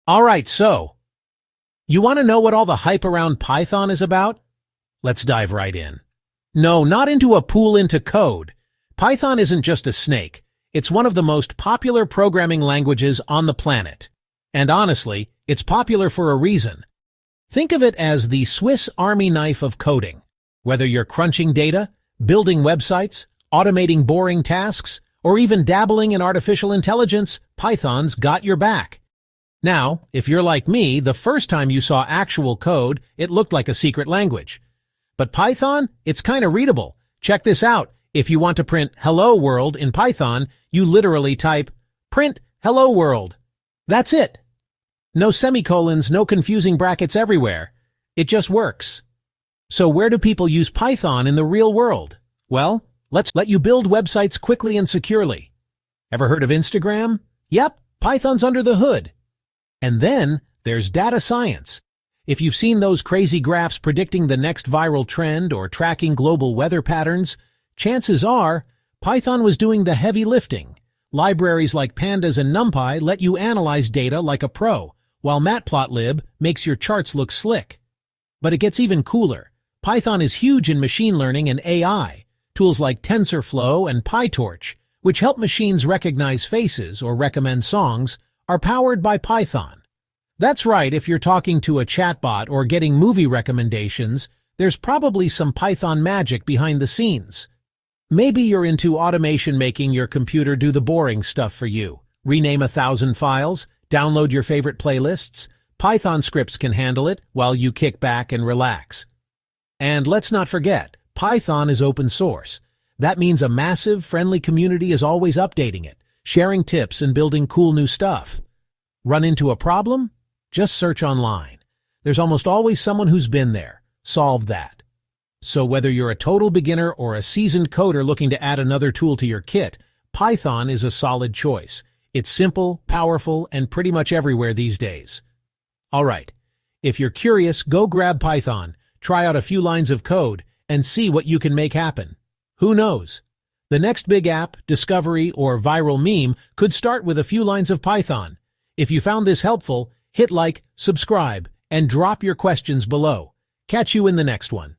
Alright, so, you want to know what all the hype around Python is about? Let's dive right in. No, not into a pool into code. Python isn't just a snake. It's one of the most popular programming languages on the planet. And honestly, it's popular for a reason. Think of it as the Swiss Army knife of coding. Whether you're crunching data, building websites, automating boring tasks, or even dabbling in artificial intelligence, Python's got your back. Now, if you're like me, the first time you saw actual code, it looked like a secret language. But Python, it's kind of readable. Check this out. If you want to print "Hello World" in Python, you literally type "print hello world." That's it. No semicolons, no confusing brackets everywhere. It just works. So where do people use Python in the real world? Well, let's let you build websites quickly and securely. Ever heard of Instagram? Yep, Python's under the hood. And then there's data science. If you've seen those crazy graphs predicting the next viral trend or tracking global weather patterns, chances are Python was doing the heavy lifting. Libraries like Pandas and NumPy let you analyze data like a pro, while Matplotlib makes your charts look slick. But it gets even cooler. Python is huge in machine learning and AI. Tools like TensorFlow and PyTorch, which help machines recognize faces or recommend songs, are powered by Python. That's right, if you're talking to a chatbot or getting movie recommendations, there's probably some Python magic behind the scenes. Maybe you're into automation, making your computer do the boring stuff for you. Rename 1,000 files, download your favorite playlists. Python scripts can handle it while you kick back and relax. And let's not forget, Python is open source. That means a massive, friendly community is always updating it, sharing tips and building cool new stuff. Run into a problem? Just search online. There's almost always someone who's been there, solved that. So whether you're a total beginner or a seasoned coder looking to add another tool to your kit, Python is a solid choice. It's simple, powerful, and pretty much everywhere these days. Alright, if you're curious, go grab Python, try out a few lines of code, and see what you can make happen. Who knows? The next big app, discovery, or viral meme could start with a few lines of Python. If you found this helpful, hit like, subscribe, and drop your questions below. Catch you in the next one.